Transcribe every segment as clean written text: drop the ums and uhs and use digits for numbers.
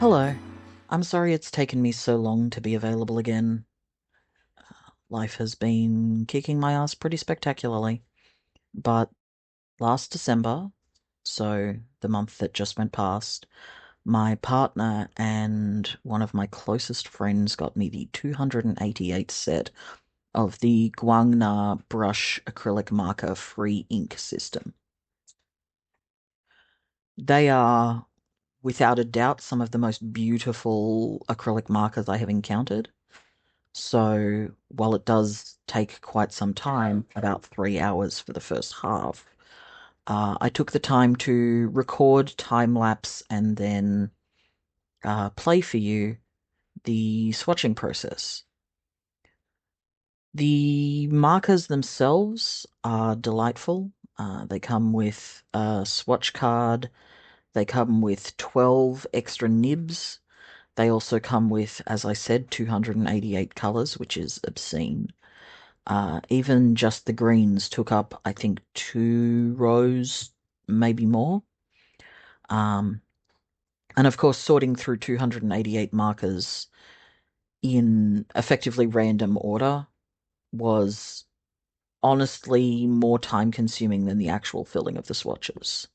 Hello. I'm sorry it's taken me so long to be available again. Life has been kicking my ass pretty spectacularly. But last December, so the month that just went past, my partner and one of my closest friends got me the 288 set of the GuangNa brush acrylic marker free ink system. They are, without a doubt, some of the most beautiful acrylic markers I have encountered. So while it does take quite some time, about 3 hours for the first half, I took the time to record time lapse and then play for you the swatching process. The markers themselves are delightful. They come with a swatch card. They come with 12 extra nibs. They also come with, as I said, 288 colors, which is obscene. Even just the greens took up, I think, 2 rows, maybe more. Um, and of course, sorting through 288 markers in effectively random order was honestly more time consuming than the actual filling of the swatches.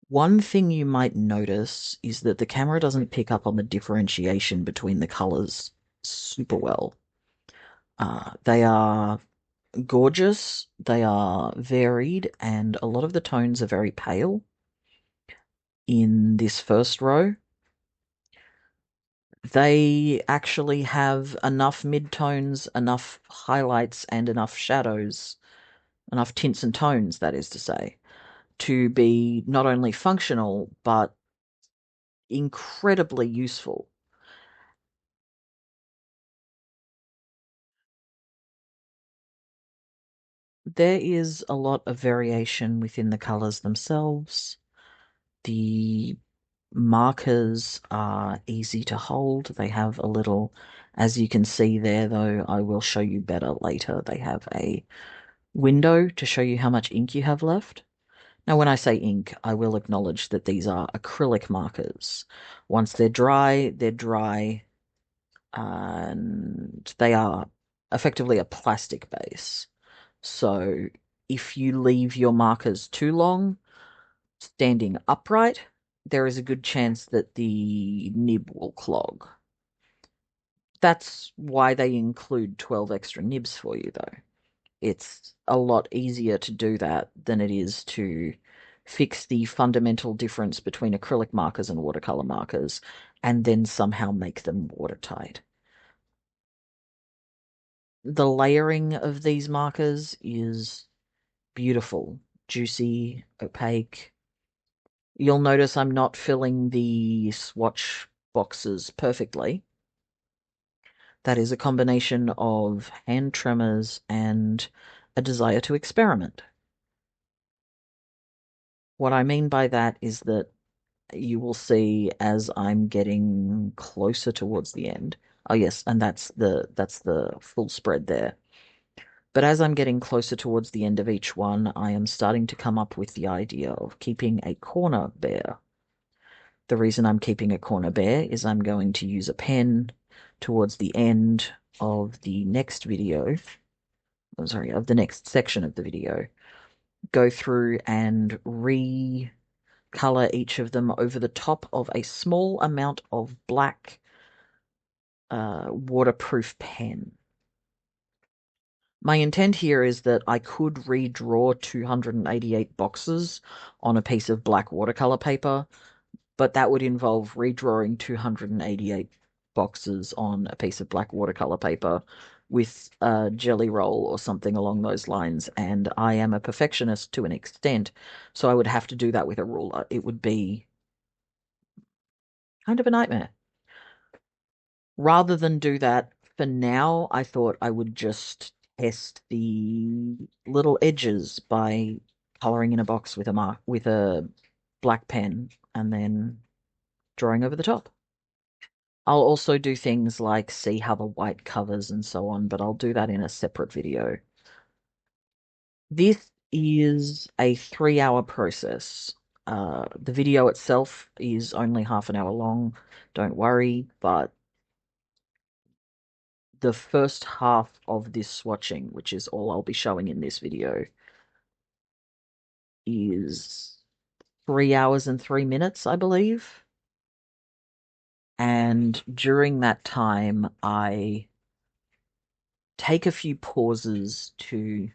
One thing you might notice is that the camera doesn't pick up on the differentiation between the colors super well. They are gorgeous, they are varied, and a lot of the tones are very pale in this first row. They actually have enough midtones, enough highlights, and enough shadows, enough tints and tones, that is to say, to be not only functional, but incredibly useful. There is a lot of variation within the colors themselves. The markers are easy to hold. They have a little, as you can see there, though, I will show you better later. They have a window to show you how much ink you have left. Now, when I say ink, I will acknowledge that these are acrylic markers. Once they're dry, and they are effectively a plastic base. So if you leave your markers too long, standing upright, there is a good chance that the nib will clog. That's why they include 12 extra nibs for you, though. It's a lot easier to do that than it is to fix the fundamental difference between acrylic markers and watercolor markers and then somehow make them watertight. The layering of these markers is beautiful, juicy, opaque. You'll notice I'm not filling the swatch boxes perfectly. That is a combination of hand tremors and a desire to experiment. What I mean by that is that you will see as I'm getting closer towards the end. Oh yes, and that's the full spread there. But as I'm getting closer towards the end of each one, I am starting to come up with the idea of keeping a corner bare. The reason I'm keeping a corner bare is I'm going to use a pen towards the end of the next video, oh, sorry, of the next section of the video, go through and recolor each of them over the top of a small amount of black waterproof pen. My intent here is that I could redraw 288 boxes on a piece of black watercolor paper, but that would involve redrawing 288 boxes on a piece of black watercolor paper with a jelly roll or something along those lines. And I am a perfectionist to an extent, so I would have to do that with a ruler. It would be kind of a nightmare. Rather than do that, for now, I thought I would just test the little edges by coloring in a box with a black pen and then drawing over the top. I'll also do things like see how the white covers and so on, but I'll do that in a separate video. This is a 3 hour process. The video itself is only half an hour long, don't worry, but the first half of this swatching, which is all I'll be showing in this video, is 3 hours and 3 minutes, I believe. And during that time, I take a few pauses to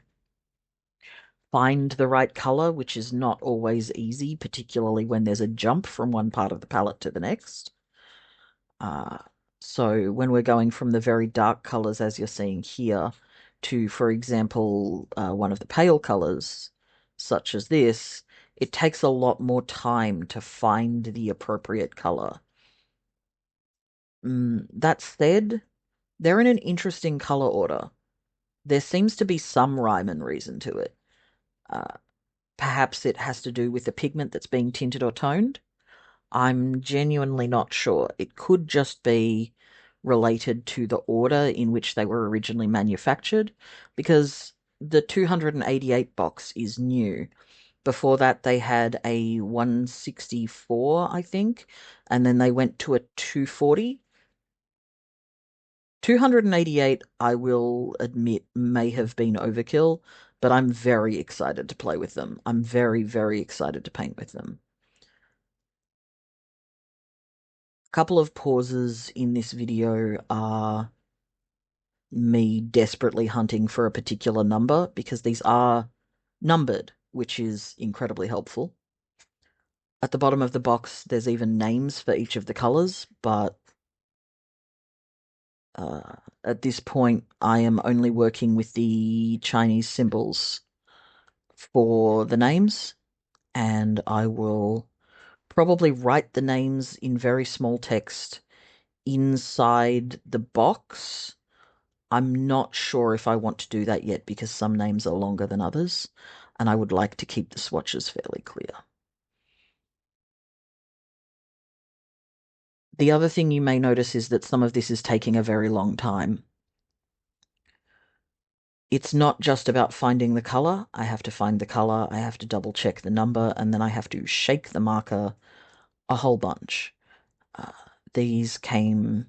find the right color, which is not always easy, particularly when there's a jump from one part of the palette to the next. Uh, so when we're going from the very dark colors, as you're seeing here, to, for example, one of the pale colors, such as this, it takes a lot more time to find the appropriate color. That said, they're in an interesting color order. There seems to be some rhyme and reason to it. Uh, Perhaps it has to do with the pigment that's being tinted or toned. I'm genuinely not sure. It could just be related to the order in which they were originally manufactured, because the 288 box is new. Before that, they had a 164, I think, and then they went to a 240. 288, I will admit, may have been overkill, but I'm very excited to play with them. I'm very, very excited to paint with them. A couple of pauses in this video are me desperately hunting for a particular number because these are numbered, which is incredibly helpful. At the bottom of the box, there's even names for each of the colors, but at this point, I am only working with the Chinese symbols for the names, and I will probably write the names in very small text inside the box. I'm not sure if I want to do that yet because some names are longer than others, and I would like to keep the swatches fairly clear. The other thing you may notice is that some of this is taking a very long time. It's not just about finding the color. I have to find the color, I have to double check the number, and then I have to shake the marker a whole bunch. Uh, these came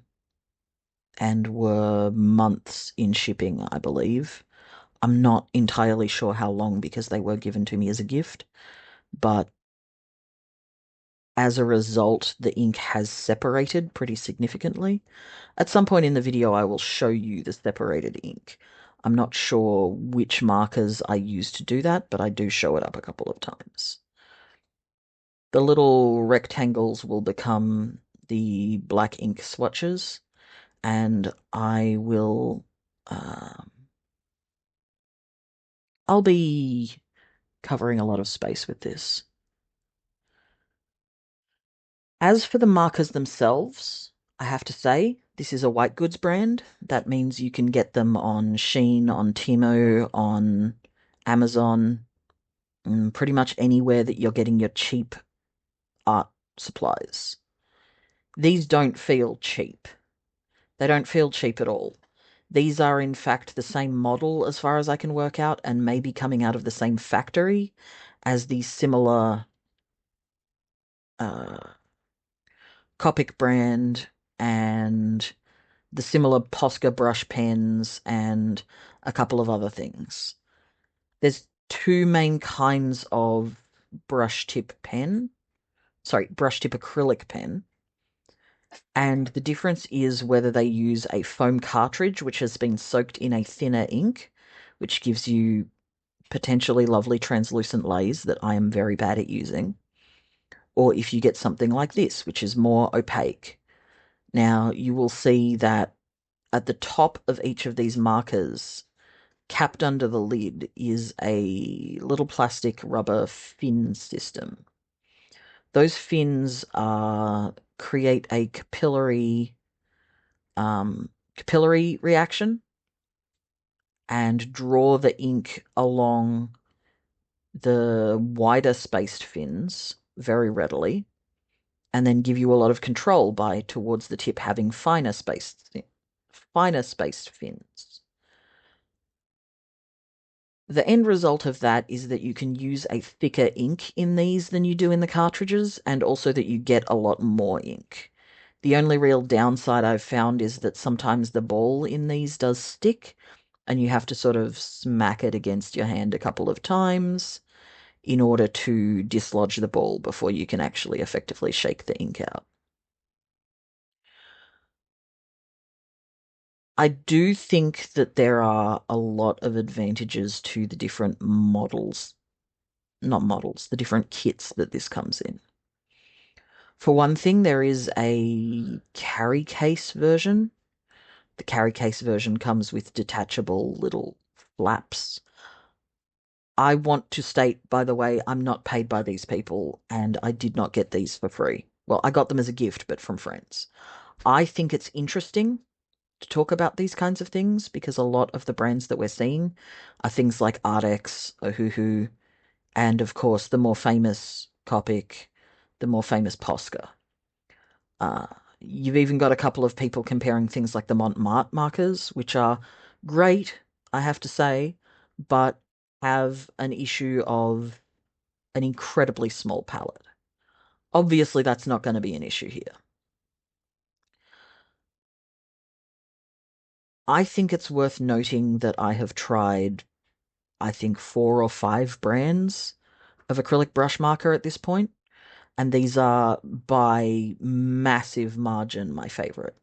and were months in shipping, I believe. I'm not entirely sure how long because they were given to me as a gift, but as a result, the ink has separated pretty significantly. At some point in the video, I will show you the separated ink. I'm not sure which markers I use to do that, but I do show it up a couple of times. The little rectangles will become the black ink swatches, and um, I'll be covering a lot of space with this. As for the markers themselves, I have to say, this is a white goods brand. That means you can get them on Shein, on Temu, on Amazon, pretty much anywhere that you're getting your cheap art supplies. These don't feel cheap. They don't feel cheap at all. These are, in fact, the same model as far as I can work out, and maybe coming out of the same factory as the similar uh, Copic brand and the similar Posca brush pens and a couple of other things. There's two main kinds of brush tip acrylic pen. And the difference is whether they use a foam cartridge, which has been soaked in a thinner ink, which gives you potentially lovely translucent lays that I am very bad at using, or if you get something like this, which is more opaque. Now, you will see that at the top of each of these markers, capped under the lid, is a little plastic rubber fin system. Those fins create a capillary reaction and draw the ink along the wider spaced fins very readily, and then give you a lot of control by towards the tip having finer spaced fins. The end result of that is that you can use a thicker ink in these than you do in the cartridges, and also that you get a lot more ink. The only real downside I've found is that sometimes the ball in these does stick, and you have to sort of smack it against your hand a couple of times in order to dislodge the ball before you can actually effectively shake the ink out. I do think that there are a lot of advantages to the different models, not models, the different kits that this comes in. For one thing, there is a carry case version. The carry case version comes with detachable little flaps. I want to state, by the way, I'm not paid by these people, and I did not get these for free. Well, I got them as a gift, but from friends. I think it's interesting to talk about these kinds of things because a lot of the brands that we're seeing are things like Ardex, Ohuhu, and of course the more famous Copic, the more famous Posca. Uh, you've even got a couple of people comparing things like the Montmartre markers, which are great, I have to say, but have an issue of an incredibly small palette. Obviously, that's not going to be an issue here. I think it's worth noting that I have tried, I think, 4 or 5 brands of acrylic brush marker at this point, and these are by massive margin my favorite.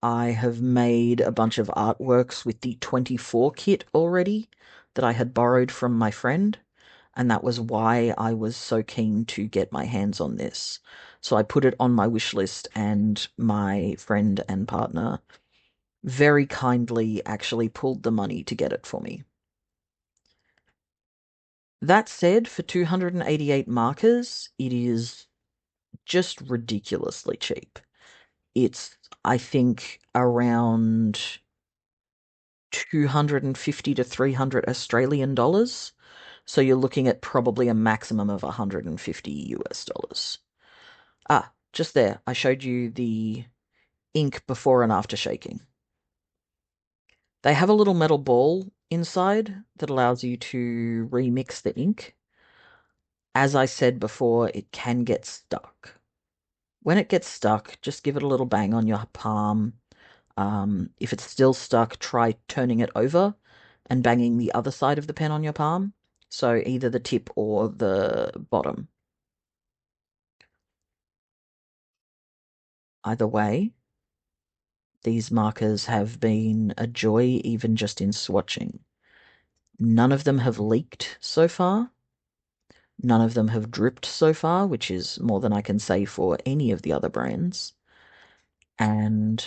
I have made a bunch of artworks with the 24 kit already that I had borrowed from my friend, and that was why I was so keen to get my hands on this. So I put it on my wish list, and my friend and partner very kindly actually pulled the money to get it for me. That said, for 288 markers, it is just ridiculously cheap. It's, I think, around 250 to 300 Australian dollars. So you're looking at probably a maximum of 150 US dollars. Ah, just there. I showed you the ink before and after shaking. They have a little metal ball inside that allows you to remix the ink. As I said before, it can get stuck. When it gets stuck, just give it a little bang on your palm. If it's still stuck, try turning it over and banging the other side of the pen on your palm. So either the tip or the bottom. Either way, these markers have been a joy even just in swatching. None of them have leaked so far. None of them have dripped so far, which is more than I can say for any of the other brands. And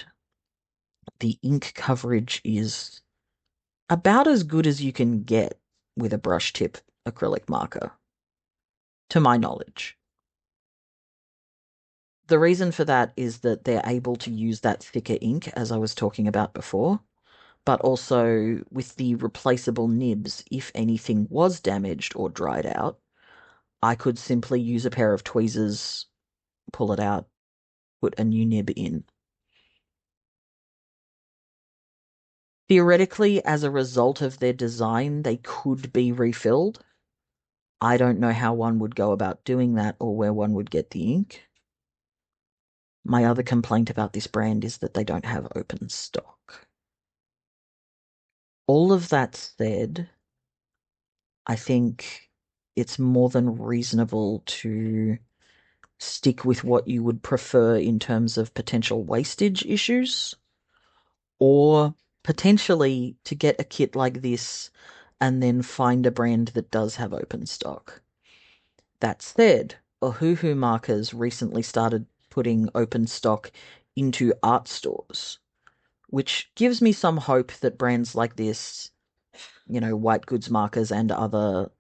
the ink coverage is about as good as you can get with a brush tip acrylic marker, to my knowledge. The reason for that is that they're able to use that thicker ink, as I was talking about before, but also with the replaceable nibs, if anything was damaged or dried out, I could simply use a pair of tweezers, pull it out, put a new nib in. Theoretically, as a result of their design, they could be refilled. I don't know how one would go about doing that or where one would get the ink. My other complaint about this brand is that they don't have open stock. All of that said, I think it's more than reasonable to stick with what you would prefer in terms of potential wastage issues, or potentially to get a kit like this and then find a brand that does have open stock. That said, Ohuhu markers recently started putting open stock into art stores, which gives me some hope that brands like this, white goods markers and other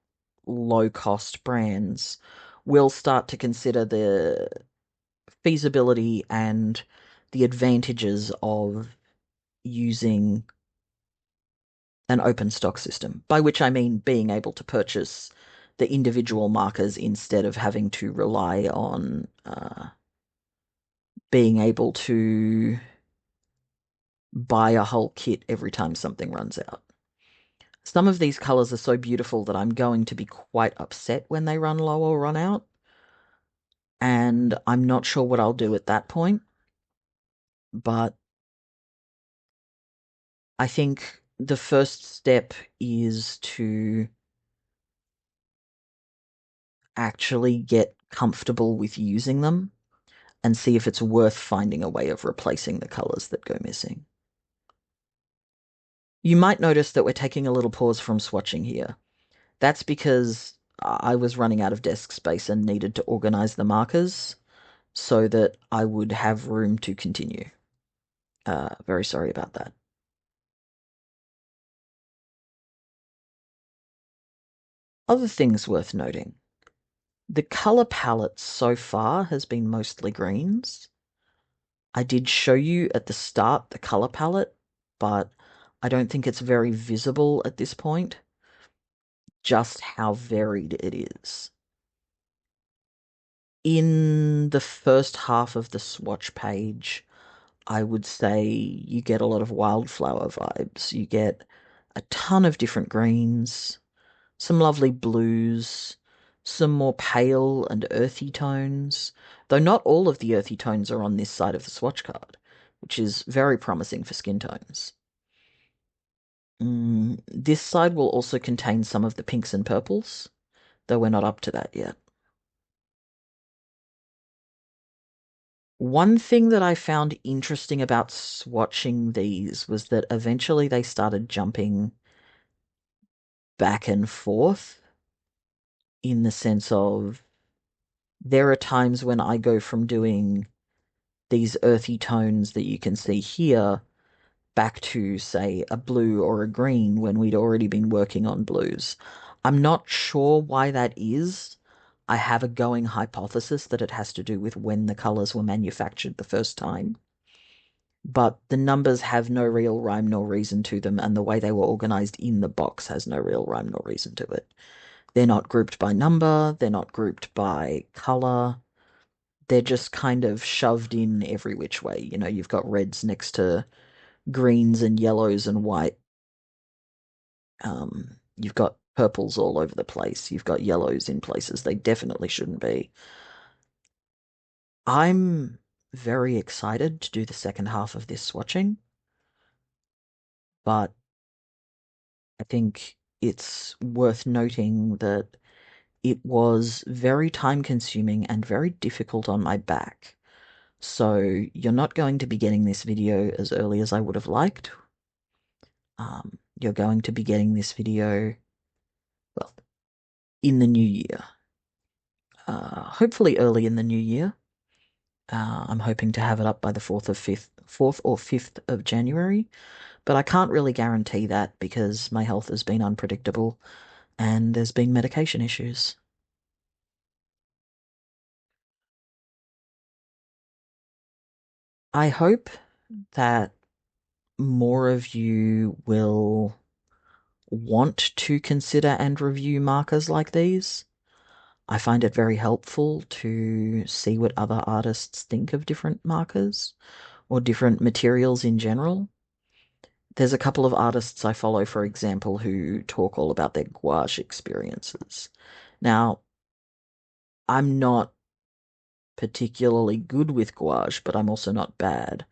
low cost brands will start to consider the feasibility and the advantages of using an open stock system, by which I mean being able to purchase the individual markers instead of having to rely on being able to buy a whole kit every time something runs out. Some of these colors are so beautiful that I'm going to be quite upset when they run low or run out, and I'm not sure what I'll do at that point, but I think the first step is to actually get comfortable with using them and see if it's worth finding a way of replacing the colors that go missing. You might notice that we're taking a little pause from swatching here. That's because I was running out of desk space and needed to organize the markers so that I would have room to continue. Very sorry about that. Other things worth noting. The color palette so far has been mostly greens. I did show you at the start the color palette, but I don't think it's very visible at this point just how varied it is. In the first half of the swatch page, I would say you get a lot of wildflower vibes. You get a ton of different greens, some lovely blues, some more pale and earthy tones, though not all of the earthy tones are on this side of the swatch card, which is very promising for skin tones. This side will also contain some of the pinks and purples, though we're not up to that yet. One thing that I found interesting about swatching these was that eventually they started jumping back and forth in the sense of there are times when I go from doing these earthy tones that you can see here back to, say, a blue or a green when we'd already been working on blues. I'm not sure why that is. I have a going hypothesis that it has to do with when the colors were manufactured the first time. But the numbers have no real rhyme nor reason to them, and the way they were organized in the box has no real rhyme nor reason to it. They're not grouped by number, they're not grouped by color. They're just kind of shoved in every which way. You know, you've got reds next to greens and yellows and white. You've got purples all over the place. You've got yellows in places they definitely shouldn't be. I'm very excited to do the second half of this swatching, but I think it's worth noting that it was very time consuming and very difficult on my back. So you're not going to be getting this video as early as I would have liked. You're going to be getting this video, well, in the new year. Hopefully early in the new year. I'm hoping to have it up by the 4th or 5th of January, but I can't really guarantee that because my health has been unpredictable and there's been medication issues. I hope that more of you will want to consider and review markers like these. I find it very helpful to see what other artists think of different markers or different materials in general. There's a couple of artists I follow, for example, who talk all about their gouache experiences. Now, I'm not particularly good with gouache, but I'm also not bad.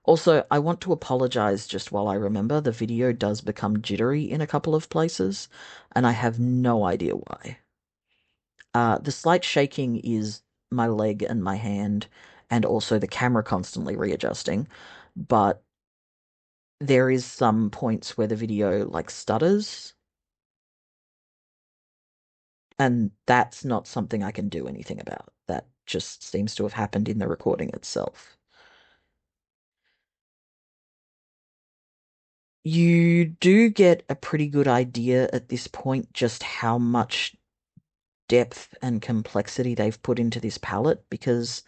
Also, I want to apologize just while I remember the video does become jittery in a couple of places, and I have no idea why. The slight shaking is my leg and my hand, and also the camera constantly readjusting, but there is some points where the video like stutters, and that's not something I can do anything about. That just seems to have happened in the recording itself. You do get a pretty good idea at this point just how much depth and complexity they've put into this palette, because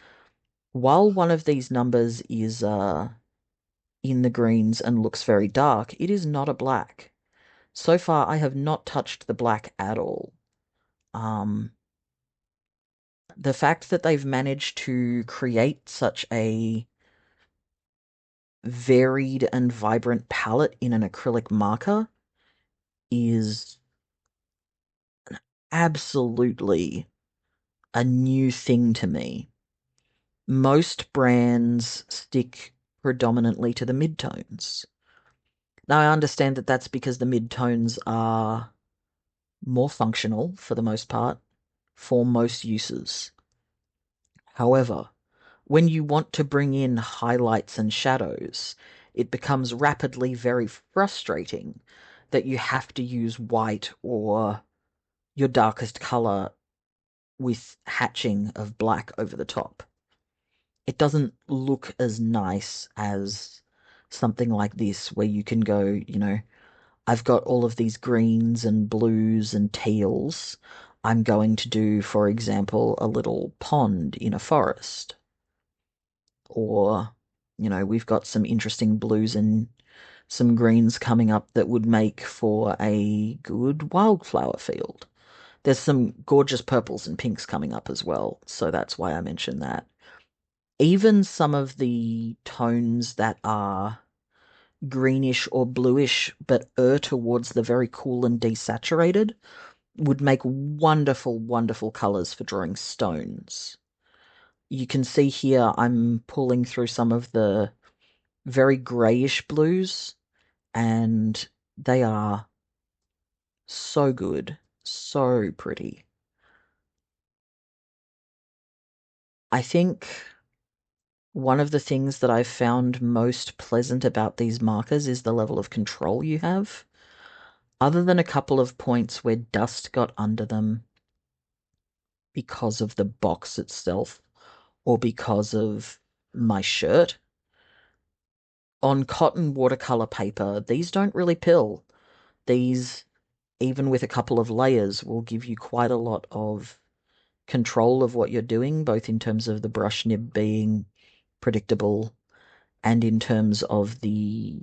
while one of these numbers is in the greens and looks very dark, it is not a black. So far, I have not touched the black at all. The fact that they've managed to create such a varied and vibrant palette in an acrylic marker is absolutely a new thing to me. Most brands stick predominantly to the midtones. Now, I understand that that's because the midtones are more functional for the most part for most uses. However, when you want to bring in highlights and shadows, it becomes rapidly very frustrating that you have to use white or your darkest color with hatching of black over the top. It doesn't look as nice as something like this, where you can go, I've got all of these greens and blues and teals. I'm going to do, for example, a little pond in a forest. Or, we've got some interesting blues and some greens coming up that would make for a good wildflower field. There's some gorgeous purples and pinks coming up as well, so that's why I mentioned that. Even some of the tones that are greenish or bluish but err towards the very cool and desaturated would make wonderful, wonderful colors for drawing stones. You can see here I'm pulling through some of the very grayish blues, and they are so good, so pretty. I think one of the things that I've found most pleasant about these markers is the level of control you have. Other than a couple of points where dust got under them because of the box itself or because of my shirt, on cotton watercolor paper, these don't really pill. These, even with a couple of layers, will give you quite a lot of control of what you're doing, both in terms of the brush nib being predictable and in terms of the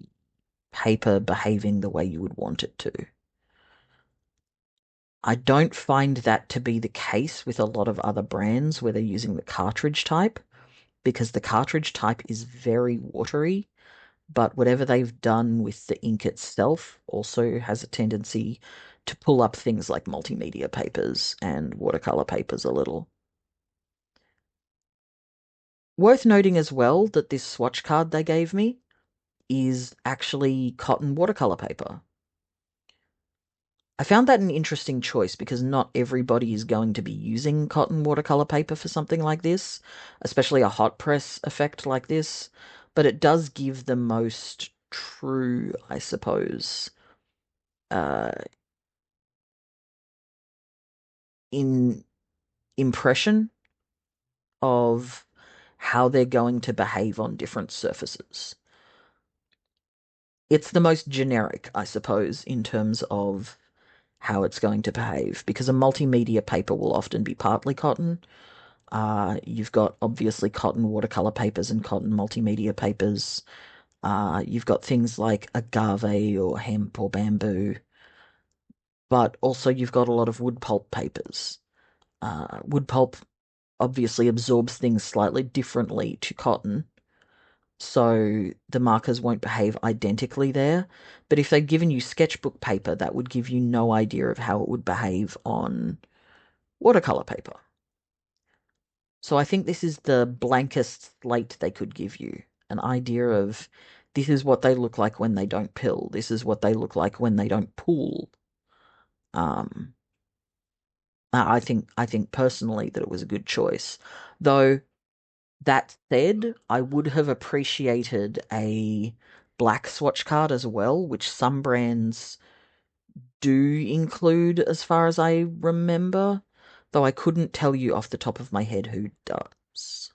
paper behaving the way you would want it to. I don't find that to be the case with a lot of other brands where they're using the cartridge type, because the cartridge type is very watery, but whatever they've done with the ink itself also has a tendency to pull up things like multimedia papers and watercolor papers a little. Worth noting as well that this swatch card they gave me is actually cotton watercolor paper. I found that an interesting choice because not everybody is going to be using cotton watercolor paper for something like this, especially a hot press effect like this, but it does give the most true, I suppose, uh, in impression of how they're going to behave on different surfaces. It's the most generic, I suppose, in terms of how it's going to behave, because a multimedia paper will often be partly cotton. You've got obviously cotton watercolor papers and cotton multimedia papers. You've got things like agave or hemp or bamboo, but also you've got a lot of wood pulp papers. Wood pulp obviously absorbs things slightly differently to cotton, so the markers won't behave identically there. But if they'd given you sketchbook paper, that would give you no idea of how it would behave on watercolor paper. So I think this is the blankest slate they could give you. An idea of this is what they look like when they don't pill. This is what they look like when they don't pool. Um, I think personally that it was a good choice. Though that said, I would have appreciated a black swatch card as well, which some brands do include as far as I remember, though I couldn't tell you off the top of my head who does.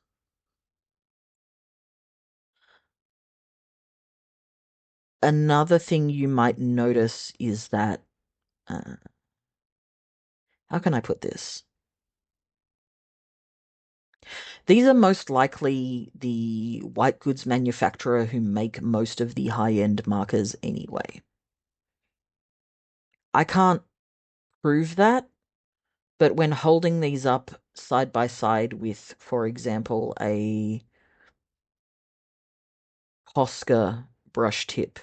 Another thing you might notice is that, uh, how can I put this? These are most likely the white goods manufacturer who make most of the high-end markers anyway. I can't prove that, but when holding these up side by side with, for example, a Posca brush tip,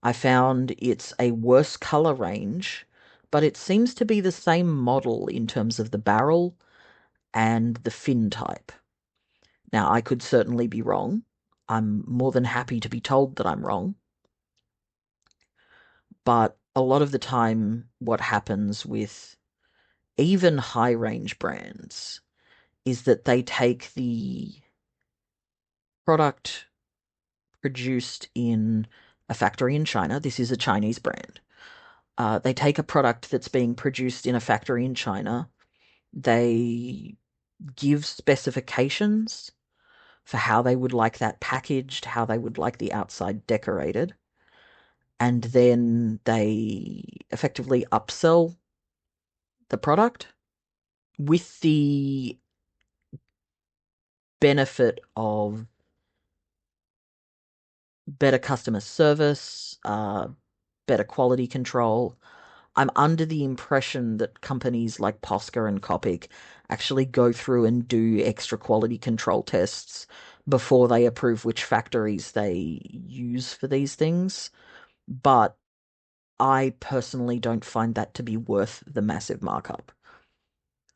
I found it's a worse color range, but it seems to be the same model in terms of the barrel and the fin type. Now, I could certainly be wrong. I'm more than happy to be told that I'm wrong. But a lot of the time, what happens with even high range brands is that they take the product produced in a factory in China. This is a Chinese brand. They take a product that's being produced in a factory in China. They give specifications for how they would like that packaged, how they would like the outside decorated, and then they effectively upsell the product with the benefit of better customer service, better quality control. I'm under the impression that companies like Posca and Copic actually go through and do extra quality control tests before they approve which factories they use for these things. But I personally don't find that to be worth the massive markup.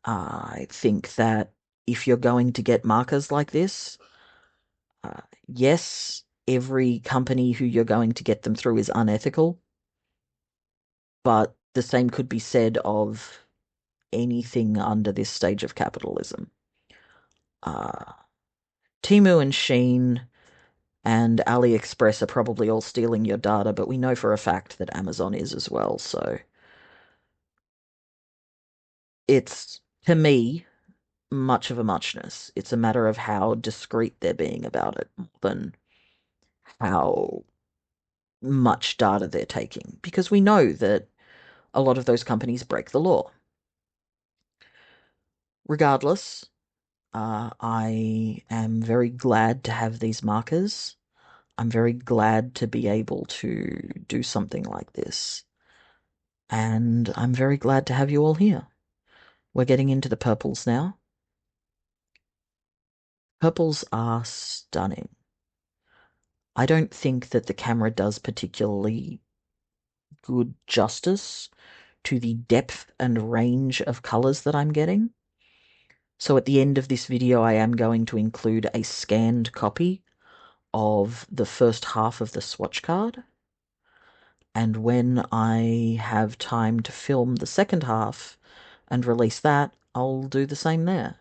I think that if you're going to get markers like this, yes, every company who you're going to get them through is unethical, but the same could be said of anything under this stage of capitalism. Uh, Temu and Shein and AliExpress are probably all stealing your data, but we know for a fact that Amazon is as well. So it's, to me, much of a muchness. It's a matter of how discreet they're being about it more than how much data they're taking. Because we know that a lot of those companies break the law. Regardless, I am very glad to have these markers. I'm very glad to be able to do something like this. And I'm very glad to have you all here. We're getting into the purples now. Purples are stunning. I don't think that the camera does particularly good justice to the depth and range of colors that I'm getting. So at the end of this video, I am going to include a scanned copy of the first half of the swatch card. And when I have time to film the second half and release that, I'll do the same there.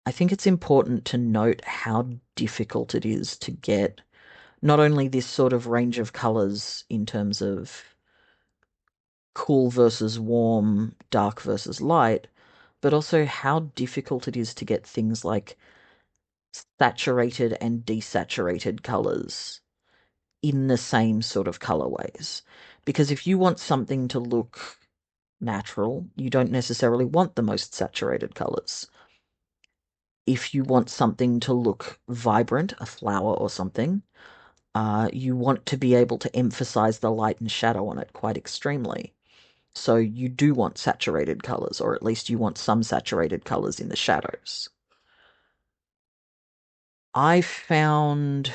I think it's important to note how difficult it is to get not only this sort of range of colors in terms of cool versus warm, dark versus light, but also how difficult it is to get things like saturated and desaturated colors in the same sort of colorways. Because if you want something to look natural, you don't necessarily want the most saturated colors. If you want something to look vibrant, a flower or something, you want to be able to emphasize the light and shadow on it quite extremely. So you do want saturated colors, or at least you want some saturated colors in the shadows. I found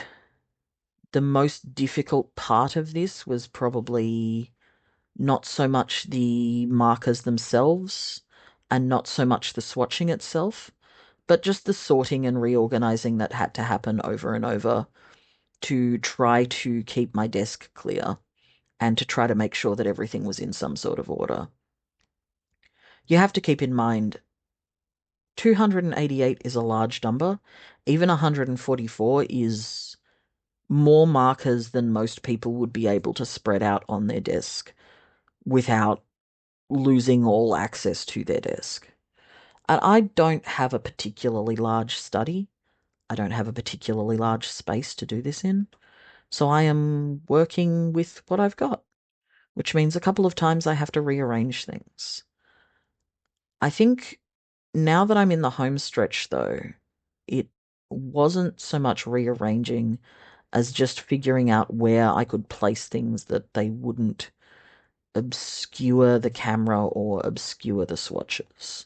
the most difficult part of this was probably not so much the markers themselves and not so much the swatching itself, but just the sorting and reorganizing that had to happen over and over to try to keep my desk clear and to try to make sure that everything was in some sort of order. You have to keep in mind 288 is a large number. Even 144 is more markers than most people would be able to spread out on their desk without losing all access to their desk. And I don't have a particularly large study. I don't have a particularly large space to do this in. So I am working with what I've got, which means a couple of times I have to rearrange things. I think now that I'm in the home stretch, though, it wasn't so much rearranging as just figuring out where I could place things that they wouldn't obscure the camera or obscure the swatches.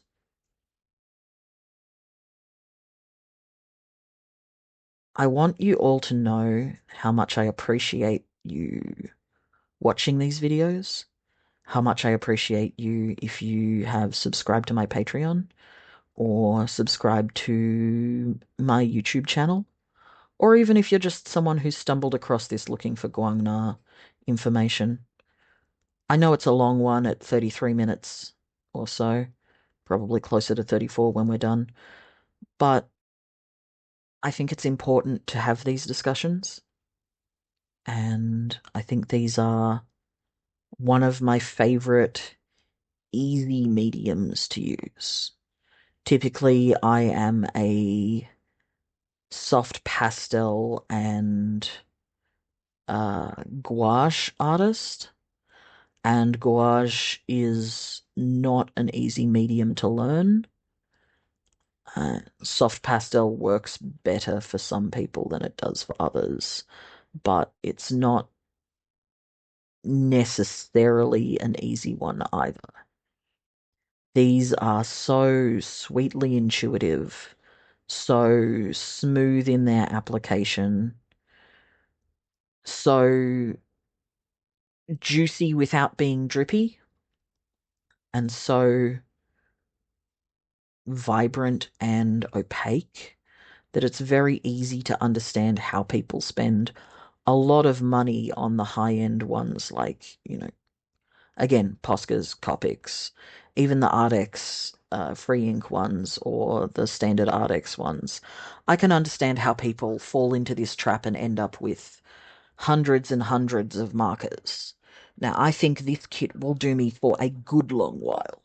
I want you all to know how much I appreciate you watching these videos, how much I appreciate you if you have subscribed to my Patreon or subscribed to my YouTube channel, or even if you're just someone who's stumbled across this looking for GuangNa information. I know it's a long one at 33 minutes or so, probably closer to 34 when we're done, but I think it's important to have these discussions, and I think these are one of my favorite easy mediums to use. Typically, I am a soft pastel and gouache artist, and gouache is not an easy medium to learn. Soft pastel works better for some people than it does for others, but it's not necessarily an easy one either. These are so sweetly intuitive, so smooth in their application, so juicy without being drippy, and so vibrant and opaque that it's very easy to understand how people spend a lot of money on the high-end ones like, again, Posca's, Copics, even the Ardex free ink ones or the standard Ardex ones. I can understand how people fall into this trap and end up with hundreds and hundreds of markers. Now, I think this kit will do me for a good long while.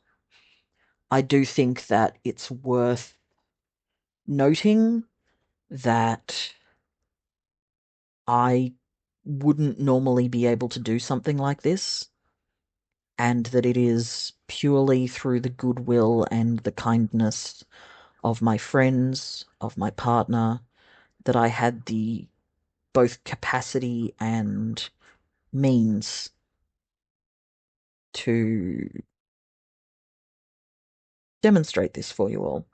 I do think that it's worth noting that I wouldn't normally be able to do something like this, and that it is purely through the goodwill and the kindness of my friends, of my partner, that I had the both capacity and means to demonstrate this for you all.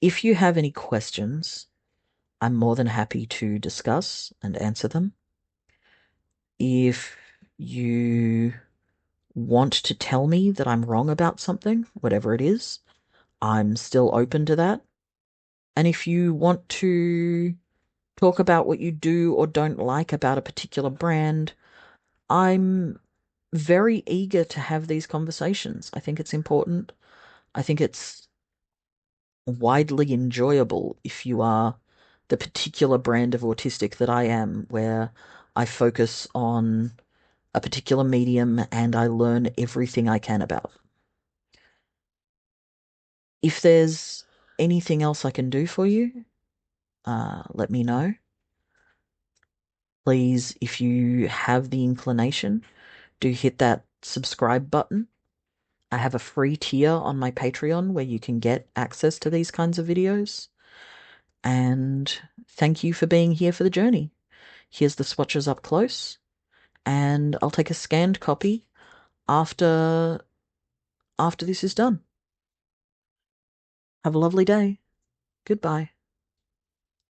If you have any questions, I'm more than happy to discuss and answer them. If you want to tell me that I'm wrong about something, whatever it is, I'm still open to that. And if you want to talk about what you do or don't like about a particular brand, I'm very eager to have these conversations. I think it's important. I think it's widely enjoyable if you are the particular brand of autistic that I am, where I focus on a particular medium and I learn everything I can about it. If there's anything else I can do for you, let me know. Please, if you have the inclination, do hit that subscribe button. I have a free tier on my Patreon where you can get access to these kinds of videos. And thank you for being here for the journey. Here's the swatches up close, and I'll take a scanned copy after this is done. Have a lovely day. Goodbye.